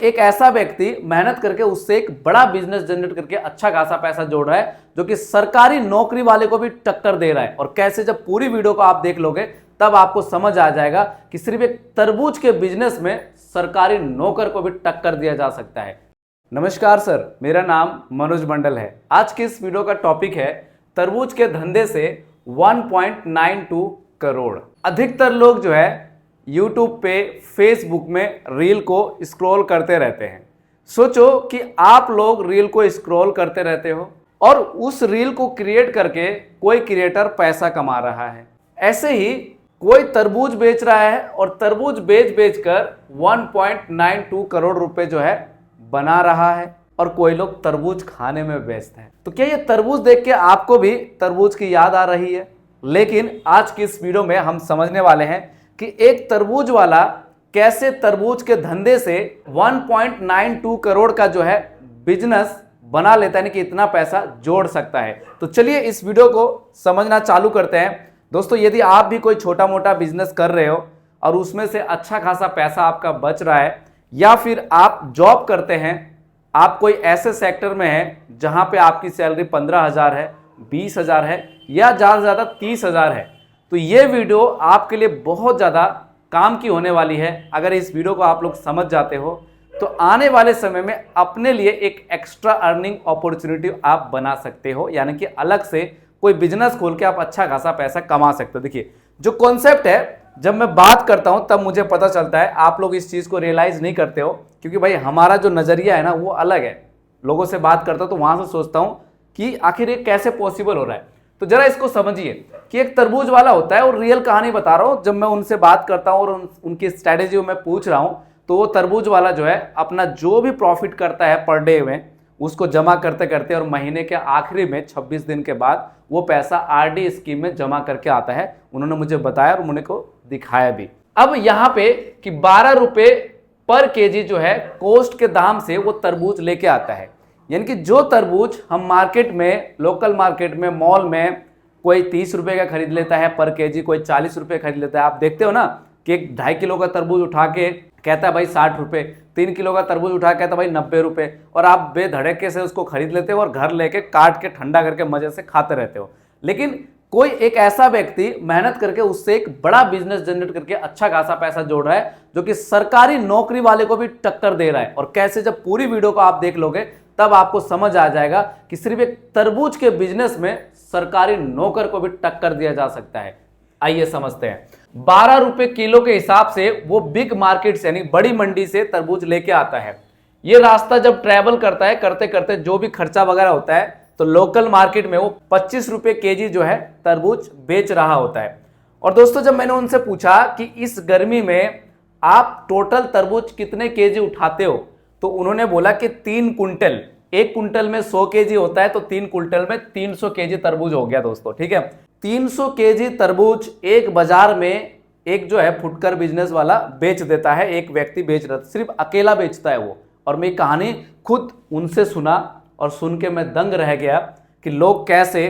एक ऐसा व्यक्ति मेहनत करके उससे एक बड़ा बिजनेस जनरेट करके अच्छा खासा पैसा जोड़ रहा है, जो कि सरकारी नौकरी वाले को भी टक्कर दे रहा है। और कैसे, जब पूरी वीडियो को आप देख लोगे तब आपको समझ आ जाएगा कि सिर्फ एक तरबूज के बिजनेस में सरकारी नौकर को भी टक्कर दिया जा सकता है। नमस्कार सर, मेरा नाम मनोज मंडल है। आज की इस वीडियो का टॉपिक है तरबूज के धंधे से 1.92 करोड़। अधिकतर लोग जो है YouTube पे, Facebook में रील को स्क्रॉल करते रहते हैं। सोचो कि आप लोग रील को स्क्रॉल करते रहते हो और उस रील को क्रिएट करके कोई क्रिएटर पैसा कमा रहा है। ऐसे ही कोई तरबूज बेच रहा है और तरबूज बेच कर 1.92 करोड़ रुपए जो है बना रहा है, और कोई लोग तरबूज खाने में व्यस्त है। तो क्या ये तरबूज देख के आपको भी तरबूज की याद आ रही है? लेकिन आज की इस वीडियो में हम समझने वाले हैं कि एक तरबूज वाला कैसे तरबूज के धंधे से 1.92 करोड़ का जो है बिजनेस बना लेता है, यानी कि इतना पैसा जोड़ सकता है। तो चलिए इस वीडियो को समझना चालू करते हैं। दोस्तों, यदि आप भी कोई छोटा मोटा बिजनेस कर रहे हो और उसमें से अच्छा खासा पैसा आपका बच रहा है, या फिर आप जॉब करते हैं, आप कोई ऐसे सेक्टर में है जहां पे आपकी सैलरी 15,000 है, 20,000 है, या ज़्यादा से ज़्यादा 30,000 है, तो ये वीडियो आपके लिए बहुत ज़्यादा काम की होने वाली है। अगर इस वीडियो को आप लोग समझ जाते हो तो आने वाले समय में अपने लिए एक एक्स्ट्रा अर्निंग अपॉर्चुनिटी आप बना सकते हो, यानी कि अलग से कोई बिजनेस खोल के आप अच्छा खासा पैसा कमा सकते हो। देखिए, जो कॉन्सेप्ट है, जब मैं बात करता हूं तब मुझे पता चलता है, आप लोग इस चीज़ को रियलाइज़ नहीं करते हो, क्योंकि भाई हमारा जो नज़रिया है ना वो अलग है। लोगों से बात करता हूं तो वहां से सोचता हूं कि आखिर ये कैसे पॉसिबल हो रहा है। तो जरा इसको समझिए कि एक तरबूज वाला होता है, और रियल कहानी बता रहा हूं। जब मैं उनसे बात करता हूं और उनकी स्ट्रैटेजी में पूछ रहा हूं, तो वो तरबूज वाला जो है अपना जो भी प्रॉफिट करता है पर डे में, उसको जमा करते करते और महीने के आखिरी में 26 दिन के बाद वो पैसा आरडी स्कीम में जमा करके आता है। उन्होंने मुझे बताया और मुझे को दिखाया भी। अब यहाँ पे कि 12 रुपए पर केजी जो है कोस्ट के दाम से वो तरबूज लेके आता है। यानी कि जो तरबूज हम मार्केट में, लोकल मार्केट में, मॉल में कोई 30 रुपए का खरीद लेता है पर केजी, कोई 40 रुपए खरीद लेता है। आप देखते हो ना कि एक 2.5 किलो का तरबूज उठा के कहता है भाई 60 रुपए, 3 किलो का तरबूज उठा के कहता है भाई 90 रुपए, और आप बेधड़के से उसको खरीद लेते हो और घर लेके काट के ठंडा करके मजे से खाते रहते हो। लेकिन कोई एक ऐसा व्यक्ति मेहनत करके उससे एक बड़ा बिजनेस जनरेट करके अच्छा खासा पैसा जोड़ रहा है, जो कि सरकारी नौकरी वाले को भी टक्कर दे रहा है। और कैसे, जब पूरी वीडियो को आप देख लोगे तब आपको समझ आ जाएगा कि सिर्फ एक तरबूज के बिजनेस में सरकारी नौकर को भी टक्कर दिया जा सकता है। आइए समझते हैं। 12 रुपए किलो के हिसाब से वो बिग मार्केट से, यानी बड़ी मंडी से तरबूज लेके आता है। ये रास्ता जब ट्रैवल करता है, करते करते जो भी खर्चा वगैरह होता है, तो लोकल मार्केट में वो 25 रुपए केजी जो है तरबूज बेच रहा होता है। और दोस्तों, जब मैंने उनसे पूछा कि इस गर्मी में आप टोटल तरबूज कितने केजी उठाते हो, तो उन्होंने बोला कि 3 कुंटल। एक कुंटल में 100 केजी होता है, तो 3 कुंटल में 300 केजी तरबूज हो गया दोस्तों। ठीक है, 300 केजी तरबूज एक बाजार में एक जो है फुटकर बिजनेस वाला बेच देता है। एक व्यक्ति बेच रहा था, सिर्फ अकेला बेचता है वो। और मैं कहानी खुद उनसे सुना और सुन के मैं दंग रह गया कि लोग कैसे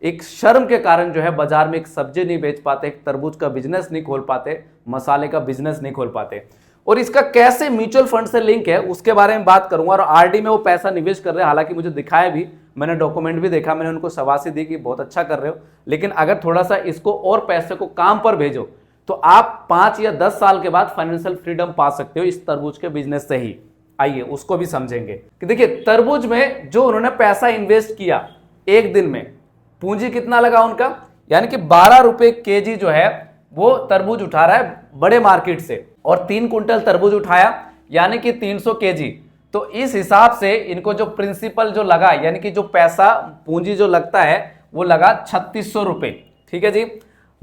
एक शर्म के कारण जो है बाजार में एक सब्जी नहीं बेच पाते, एक तरबूज का बिजनेस नहीं खोल पाते, मसाले का बिजनेस नहीं खोल पाते। और इसका कैसे म्यूचुअल फंड से लिंक है उसके बारे में बात करूंगा। और आरडी में वो पैसा निवेश कर रहे हैं, हालांकि मुझे दिखाया भी, मैंने डॉक्यूमेंट भी देखा, मैंने उनको शाबाशी दी कि बहुत अच्छा कर रहे हो, लेकिन अगर थोड़ा सा इसको और पैसे को काम पर भेजो तो आप 5 या 10 साल के बाद फाइनेंशियल फ्रीडम पा सकते हो इस तरबूज के बिजनेस से ही। आइए उसको भी समझेंगे कि देखिए, तरबूज में जो उन्होंने पैसा इन्वेस्ट किया एक दिन में, पूंजी कितना लगा उनका, यानी कि 12 रुपए केजी जो है वो तरबूज उठा रहा है बड़े मार्केट से, और 3 कुंटल तरबूज उठाया यानी कि 300 केजी। तो इस हिसाब से इनको जो प्रिंसिपल जो लगा, यानी कि जो पैसा पूंजी जो लगता है वो लगा 3600 रुपए। ठीक है जी।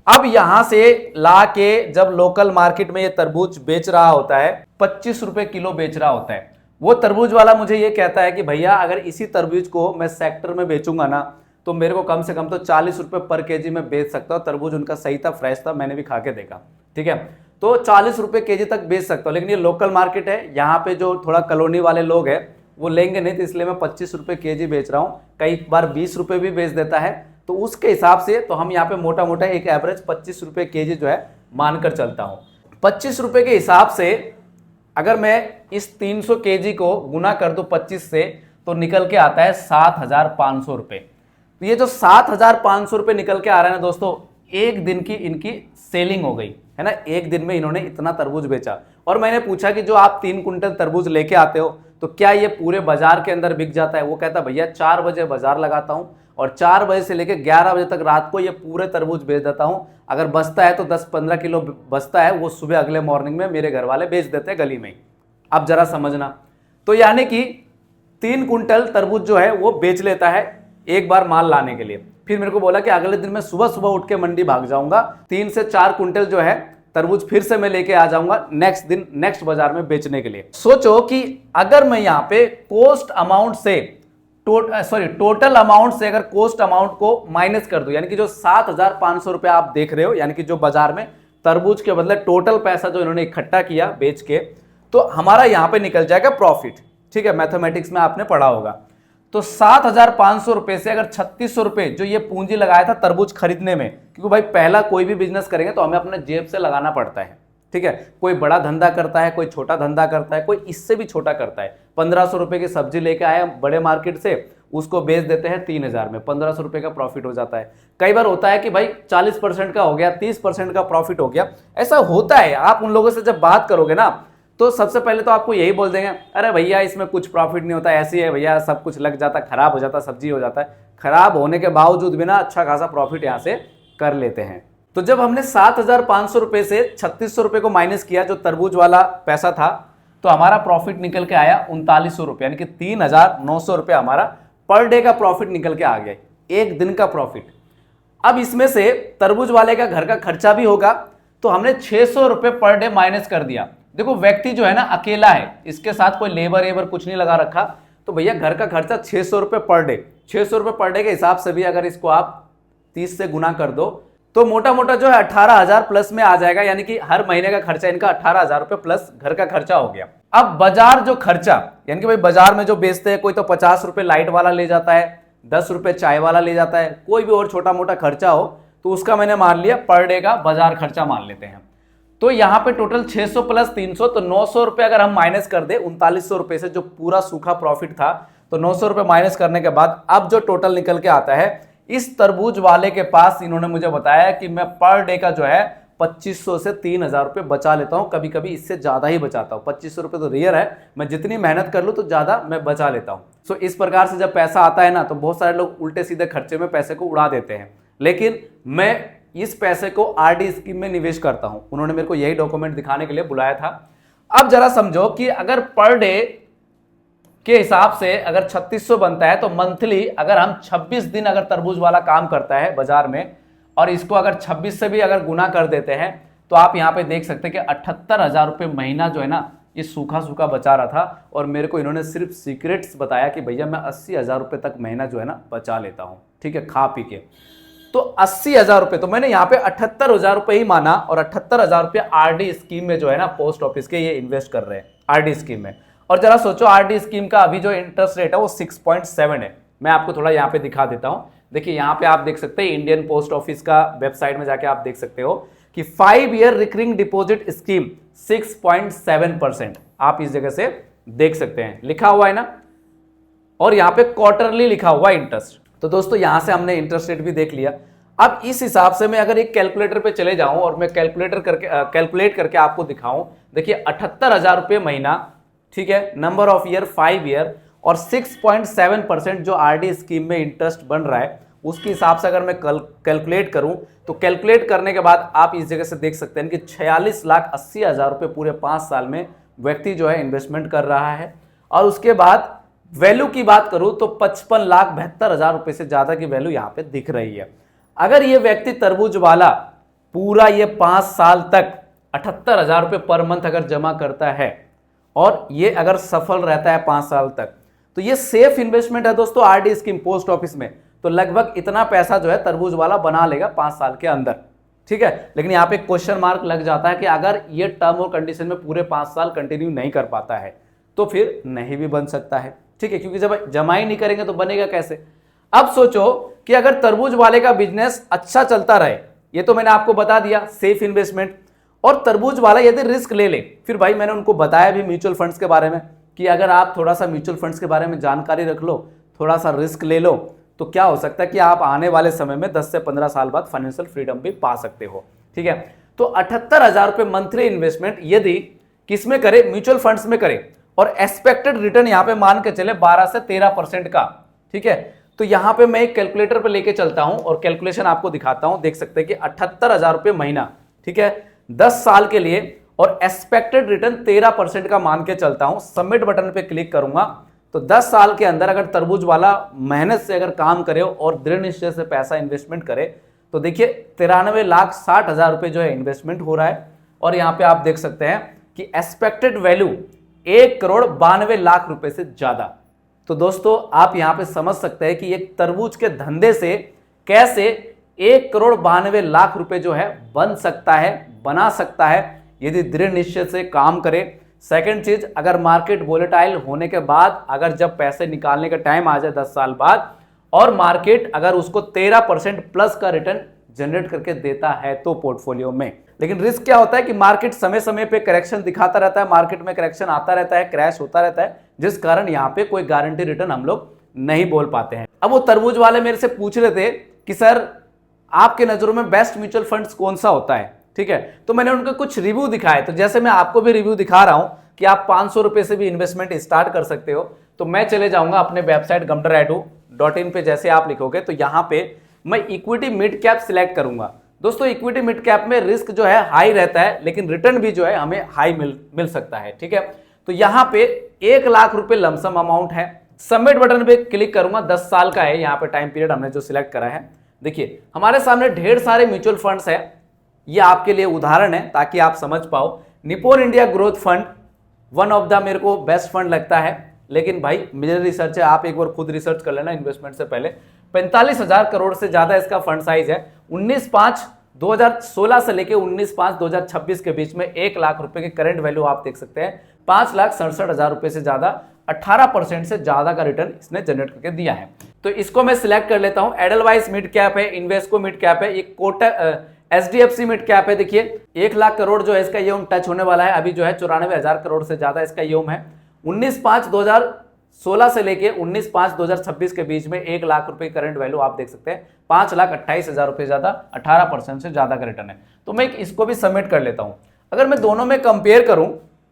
अब यहां से ला के जब लोकल मार्केट में ये तरबूज बेच रहा होता है, 25 रुपए किलो बेच रहा होता है, वो तरबूज वाला मुझे ये कहता है कि भैया अगर इसी तरबूज को मैं सेक्टर में बेचूंगा ना, तो मेरे को कम से कम तो 40 रुपए पर केजी में बेच सकता हूँ। तरबूज उनका सही था, फ्रेश था, मैंने भी खा के देखा। ठीक है, तो 40 रुपए केजी तक बेच सकता हूँ। लेकिन ये लोकल मार्केट है, यहाँ पे जो थोड़ा कॉलोनी वाले लोग हैं वो लेंगे नहीं, तो इसलिए मैं 25 रुपए केजी बेच रहा हूँ। कई बार 20 रुपए भी बेच देता है। तो उसके हिसाब से तो हम यहाँ पे मोटा मोटा एक एवरेज 25 रुपए केजी जो है मानकर चलता हूँ। 25 रुपए के हिसाब से अगर मैं इस 300 केजी को गुना कर दूं 25 से तो निकल के आता है 7,500 रुपए। तो ये जो 7,500 रुपए निकल के आ रहा है ना दोस्तों, एक दिन की इनकी सेलिंग हो गई है ना, एक दिन में इन्होंने इतना तरबूज बेचा। और मैंने पूछा कि जो आप 3 कुंटल तरबूज लेके आते हो तो क्या ये पूरे बाजार के अंदर बिक जाता है? वो कहता भैया 4 बजे बाजार लगाता हूँ और 4 बजे से लेकर 11 बजे तक रात को ये पूरे तरबूज बेच देता हूँ। अगर बचता है तो 10-15 किलो बचता है, वो सुबह अगले मॉर्निंग में मेरे घर वाले बेच देते हैं गली में ही। अब जरा समझना, तो यानी कि 3 कुंटल तरबूज जो है वो बेच लेता है एक बार माल लाने के लिए। फिर मेरे को बोला कि अगले दिन मैं सुबह सुबह उठ के मंडी भाग जाऊंगा, 3 से 4 कुंटल जो है तरबूज फिर से मैं लेके आ जाऊंगा नेक्स्ट दिन नेक्स्ट बाजार में बेचने के लिए। सोचो कि अगर मैं यहाँ पे कॉस्ट अमाउंट से टोटल अमाउंट से अगर कॉस्ट अमाउंट को माइनस कर दूं, यानी कि जो 7,500 रुपए आप देख रहे हो, यानी कि जो बाजार में तरबूज के बदले टोटल पैसा जो इन्होंने इकट्ठा किया बेच के, तो हमारा यहां पे निकल जाएगा प्रॉफिट। ठीक है, मैथमेटिक्स में आपने पढ़ा होगा। तो 7,500 रुपए से अगर 3,600 रुपए जो ये पूंजी लगाया था तरबूज खरीदने में, क्योंकि भाई पहला कोई भी बिजनेस करेंगे तो हमें अपने जेब से लगाना पड़ता है। ठीक है, कोई बड़ा धंधा करता है, कोई छोटा धंधा करता है, कोई इससे भी छोटा करता है। 1,500 रुपए की सब्जी लेके आए बड़े मार्केट से, उसको बेच देते हैं 3,000 में, 1,500 रुपए का प्रॉफिट हो जाता है। कई बार होता है कि भाई 40% का हो गया, 30% का प्रॉफिट हो गया, ऐसा होता है। आप उन लोगों से जब बात करोगे ना तो सबसे पहले तो आपको यही बोल देंगे, अरे भैया इसमें कुछ प्रॉफिट नहीं होता, ऐसी है भैया, सब कुछ लग जाता, खराब हो जाता, सब्जी हो जाता है। खराब होने के बावजूद भी ना अच्छा खासा प्रॉफिट यहाँ से कर लेते हैं। तो जब हमने 7,500 रुपए से 3,600 रुपए को माइनस किया जो तरबूज वाला पैसा था, तो हमारा प्रॉफिट निकल के आया 3,900 रुपए, यानी कि 3,900 रुपए हमारा पर डे का प्रॉफिट निकल के आ गया, एक दिन का प्रॉफिट। अब इसमें से तरबूज वाले का घर का खर्चा भी होगा, तो हमने 600 रुपए पर डे माइनस कर दिया। देखो व्यक्ति जो है ना अकेला है, इसके साथ कोई लेबर एबर कुछ नहीं लगा रखा, तो भैया घर का खर्चा 600 रुपए पर डे। 600 रुपए पर डे के हिसाब से भी अगर इसको आप 30 से गुना कर दो तो मोटा मोटा जो है 18,000 प्लस में आ जाएगा, यानी कि हर महीने का खर्चा इनका 18,000 रुपए प्लस घर का खर्चा हो गया। अब बाजार जो खर्चा, यानी कि भाई बाजार में जो बेचते हैं, कोई तो 50 रुपए लाइट वाला ले जाता है, 10 रुपए चाय वाला ले जाता है, कोई भी और छोटा मोटा खर्चा हो, तो उसका मैंने मान लिया पर डे का बाजार खर्चा मान लेते हैं। तो यहाँ पे टोटल 600 प्लस 300, तो 900 रुपए अगर हम माइनस कर दे 3,900 रुपए से जो पूरा सूखा प्रॉफिट था, तो 900 रुपए माइनस करने के बाद अब जो टोटल निकल के आता है, इस तरबूज वाले के पास इन्होंने मुझे बताया कि मैं पर डे का जो है 2,500 से 3,000 रुपए बचा लेता हूं, कभी कभी इससे ज्यादा ही बचाता हूं। 2,500 रुपए तो रेयर है, मैं जितनी मेहनत कर लूं तो ज्यादा मैं बचा लेता हूं। सो इस प्रकार से जब पैसा आता है ना, तो बहुत सारे लोग उल्टे सीधे खर्चे में पैसे को उड़ा देते हैं, लेकिन मैं इस पैसे को आरडी स्कीम में निवेश करता हूं। उन्होंने मेरे को यही डॉक्यूमेंट दिखाने के लिए बुलाया था। अब जरा समझो कि अगर पर डे के हिसाब से अगर 3,600 बनता है, तो मंथली अगर हम 26 दिन अगर तरबूज वाला काम करता है बाजार में, और इसको अगर 26 से भी अगर गुना कर देते हैं, तो आप यहां पे देख सकते हैं कि 78,000 रुपए महीना जो है ना, ये सूखा सूखा बचा रहा था। और मेरे को इन्होंने सिर्फ सीक्रेट्स बताया कि भैया मैं 80,000 रुपए तक महीना जो है ना बचा लेता हूं, ठीक है, खा पी के। तो 80,000 रुपए, तो मैंने यहाँ पे 78,000 रुपए ही माना, और 78,000 रुपए आरडी स्कीम में जो है ना पोस्ट ऑफिस के ये इन्वेस्ट कर रहे हैं आरडी स्कीम में। और जरा सोचो आरडी स्कीम का अभी जो इंटरेस्ट रेट है वो 6.7 है। मैं आपको थोड़ा यहाँ पे दिखा देता हूँ। देखिए यहाँ पे आप देख सकते हैं, इंडियन पोस्ट ऑफिस का वेबसाइट में जाके आप देख सकते हो कि 5 ईयर रिकरिंग डिपॉजिट स्कीम 6.7%। आप इस जगह से देख सकते हैं, लिखा हुआ है ना, और यहाँ पे क्वार्टरली लिखा हुआ इंटरेस्ट। तो दोस्तों यहां से हमने इंटरेस्ट रेट भी देख लिया। अब इस हिसाब से मैं अगर एक कैलकुलेटर पे चले जाऊं और मैं कैलकुलेट करके आपको दिखाऊं, देखिए 78,000 रुपए महीना, ठीक है, नंबर ऑफ ईयर 5 ईयर, और 6.7% जो आरडी स्कीम में इंटरेस्ट बन रहा है, उसके हिसाब से अगर मैं कैलकुलेट करूं, तो कैलकुलेट करने के बाद आप इस जगह से देख सकते हैं कि 46,80,000 रुपए पूरे 5 साल में व्यक्ति जो है इन्वेस्टमेंट कर रहा है। और उसके बाद वैल्यू की बात करूं तो 55,72,000 रुपए से ज्यादा की वैल्यू यहां पे दिख रही है। अगर ये व्यक्ति तरबूज वाला पूरा ये 5 साल तक 78,000 रुपए पर मंथ अगर जमा करता है, और ये अगर सफल रहता है 5 साल तक, तो ये सेफ इन्वेस्टमेंट है दोस्तों आरडी स्कीम पोस्ट ऑफिस में। तो लगभग इतना पैसा जो है तरबूज वाला बना लेगा 5 साल के अंदर, ठीक है। लेकिन यहाँ पे क्वेश्चन मार्क लग जाता है कि अगर ये टर्म और कंडीशन में पूरे 5 साल कंटिन्यू नहीं कर पाता है, तो फिर नहीं भी बन सकता है, ठीक है, क्योंकि जब जमा ही नहीं करेंगे तो बनेगा कैसे। अब सोचो कि अगर तरबूज वाले का बिजनेस अच्छा चलता रहे, ये तो मैंने आपको बता दिया सेफ इन्वेस्टमेंट, और तरबूज वाला यदि रिस्क ले ले, फिर भाई मैंने उनको बताया भी म्यूचुअल फंड्स के बारे में कि अगर आप थोड़ा सा म्यूचुअल फंड्स के बारे में जानकारी रख लो, थोड़ा सा रिस्क ले लो, तो क्या हो सकता है कि आप आने वाले समय में 10 से 15 साल बाद फाइनेंशियल फ्रीडम भी पा सकते हो। ठीक है, तो 78,000 रुपए मंथली इन्वेस्टमेंट यदि किसमें करे, म्यूचुअल फंड्स में करे, और एक्सपेक्टेड रिटर्न यहां पे मान के चले 12 से 13% का। ठीक है, तो यहां पे मैं एक कैलकुलेटर पे लेके चलता हूं और कैलकुलेशन आपको दिखाता हूं। देख सकते हैं कि 78,000 रुपए महीना, ठीक है, 10 साल के लिए, और एक्सपेक्टेड रिटर्न 13% का मान के चलता हूं। सबमिट बटन पे क्लिक करूंगा तो 10 साल के अंदर अगर तरबूज वाला मेहनत से अगर काम करे और दृढ़ निश्चय से पैसा इन्वेस्टमेंट करे तो देखिए 93,60,000 रुपए जो है इन्वेस्टमेंट हो रहा है। और यहां पे आप देख सकते हैं कि एक्सपेक्टेड वैल्यू 1,92,00,000 रुपए से ज्यादा। तो दोस्तों आप यहां पे समझ सकते हैं कि एक तरबूज के धंधे से कैसे 1,92,00,000 रुपए जो है बन सकता है, बना सकता है, यदि दृढ़ निश्चय से काम करे। सेकंड चीज, अगर मार्केट वोलेटाइल होने के बाद अगर जब पैसे निकालने का टाइम आ जाए 10 साल बाद और मार्केट अगर उसको 13% प्लस का रिटर्न जनरेट करके देता है तो पोर्टफोलियो में। लेकिन रिस्क क्या होता है कि मार्केट समय समय पे करेक्शन दिखाता रहता है, मार्केट में करेक्शन आता रहता है, क्रैश होता रहता है, जिस कारण यहाँ पे कोई गारंटी रिटर्न हम लोग नहीं बोल पाते हैं। अब वो तरबूज वाले मेरे से पूछ रहे थे कि सर आपके नजरों में बेस्ट म्यूचुअल फंड्स कौन सा होता है। ठीक है, तो मैंने उनको कुछ रिव्यू दिखाए, तो जैसे मैं आपको भी रिव्यू दिखा रहा हूं कि आप 500 रुपए से भी इन्वेस्टमेंट स्टार्ट कर सकते हो। तो मैं चले जाऊंगा अपने वेबसाइट gumtradu.in पे, जैसे आप लिखोगे तो यहां पे मैं इक्विटी मिड कैप सिलेक्ट करूंगा। दोस्तों इक्विटी मिड कैप में रिस्क जो है हाई रहता है, लेकिन रिटर्न भी जो है हमें हाई मिल सकता है। ठीक है, तो यहां पे 1,00,000 रुपए लमसम अमाउंट है। सबमिट बटन पे क्लिक करूंगा, 10 साल का है यहाँ पे टाइम पीरियड हमने जो सिलेक्ट करा है। देखिए हमारे सामने ढेर सारे म्यूचुअल फंड्स है, ये आपके लिए उदाहरण है ताकि आप समझ पाओ। Nippon India growth fund one of the मेरे को बेस्ट फंड लगता है, लेकिन भाई मेरी रिसर्च है, आप एक बार खुद रिसर्च कर लेना इन्वेस्टमेंट से पहले। 45,000 करोड़ से ज्यादा इसका फंड साइज है। 19/5/2016 से लेके 19/5/2026 के बीच में 1,00,000 रुपए की करंट वैल्यू आप देख सकते हैं। 5,67,000 रुपए से ज्यादा 18% से ज्यादा का रिटर्न इसने जनरेट करके दिया है। तो इसको मैं सिलेक्ट कर लेता हूं। एडलवाइस मिड कैप है, इन्वेस्को मिड कैप है, एक कोटक HDFC मिड कैप है। देखिए 1,00,000 करोड़ जो है इसका यूम टच होने वाला है, अभी जो है 94,000 करोड़ से ज्यादा इसका यूम है। 19/5/2016 से लेके 19/5/2026 के बीच में 1,00,000 रुपए करंट वैल्यू आप देख सकते हैं। 5,28,000 रुपए ज्यादा, 18% से ज्यादा का रिटर्न है। तो मैं इसको भी सबमिट कर लेता हूं। अगर मैं दोनों में कंपेयर करूं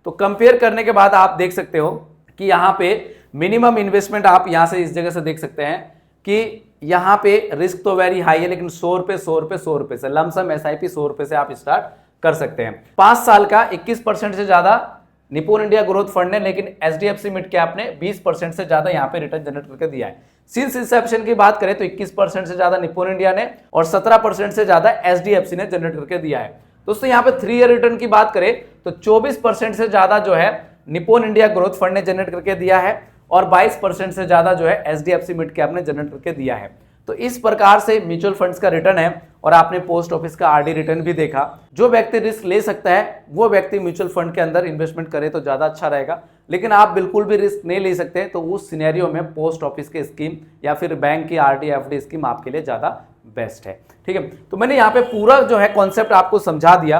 तो कंपेयर करने के बाद आप देख सकते हो कि यहां पे मिनिमम इन्वेस्टमेंट आप यहां से इस जगह से देख सकते हैं कि यहां पे रिस्क तो वेरी हाई है, लेकिन 100 रुपए 100 रुपए 100 रुपए से लमसम SIP 100 रुपए से आप स्टार्ट कर सकते हैं। 5 साल का 21% से ज्यादा निपोन इंडिया ग्रोथ फंड ने, लेकिन HDFC मिड कैप ने 20% से ज्यादा यहां पे रिटर्न जनरेट करके दिया है। सिंस इंसेप्शन की बात करें तो 21% से ज्यादा निपोन इंडिया ने और 17% से ज्यादा HDFC ने जनरेट करके दिया है। दोस्तों यहाँ पे 3 ईयर रिटर्न की बात करें तो 24% से ज्यादा जो है निपोन इंडिया ग्रोथ फंड ने जनरेट करके दिया है और 22% से ज्यादा जो है HDFC मिड कैप ने जनरेट करके दिया है। तो इस प्रकार से म्यूचुअल फंड्स का रिटर्न है। और आपने पोस्ट ऑफिस का RD रिटर्न भी देखा। जो व्यक्ति रिस्क ले सकता है वो व्यक्ति म्यूचुअल फंड के अंदर इन्वेस्टमेंट करे तो ज्यादा अच्छा रहेगा, लेकिन आप बिल्कुल भी रिस्क नहीं ले सकते तो उस सिनेरियो में पोस्ट ऑफिस की स्कीम या फिर बैंक की RD FD स्कीम आपके लिए ज्यादा बेस्ट है। ठीक है, तो मैंने यहाँ पे पूरा जो है कॉन्सेप्ट आपको समझा दिया।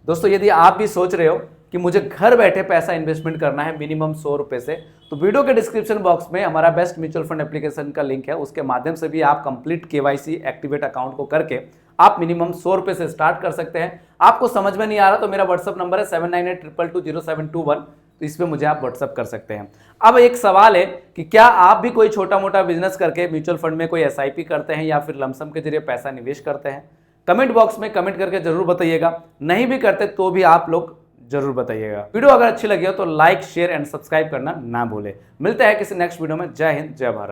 दोस्तों यदि आप भी सोच रहे हो कि मुझे घर बैठे पैसा इन्वेस्टमेंट करना है मिनिमम 100 रुपए से, तो वीडियो के डिस्क्रिप्शन बॉक्स में हमारा बेस्ट म्यूचुअल फंड एप्लीकेशन का लिंक है, उसके माध्यम से भी आप कंप्लीट KYC एक्टिवेट अकाउंट को करके आप मिनिमम 100 रुपए से स्टार्ट कर सकते हैं। आपको समझ में नहीं आ रहा तो मेरा व्हाट्सअप नंबर है 7982220721, तो इस पे मुझे आप व्हाट्सअप कर सकते हैं। अब एक सवाल है कि क्या आप भी कोई छोटा मोटा बिजनेस करके म्यूचुअल फंड में कोई SIP करते हैं या फिर लमसम के जरिए पैसा निवेश करते हैं? कमेंट बॉक्स में कमेंट करके जरूर बताइएगा। नहीं भी करते तो भी आप लोग जरूर बताइएगा। वीडियो अगर अच्छी लगी हो तो लाइक शेयर एंड सब्सक्राइब करना ना भूले। मिलते हैं किसी नेक्स्ट वीडियो में। जय हिंद, जय भारत।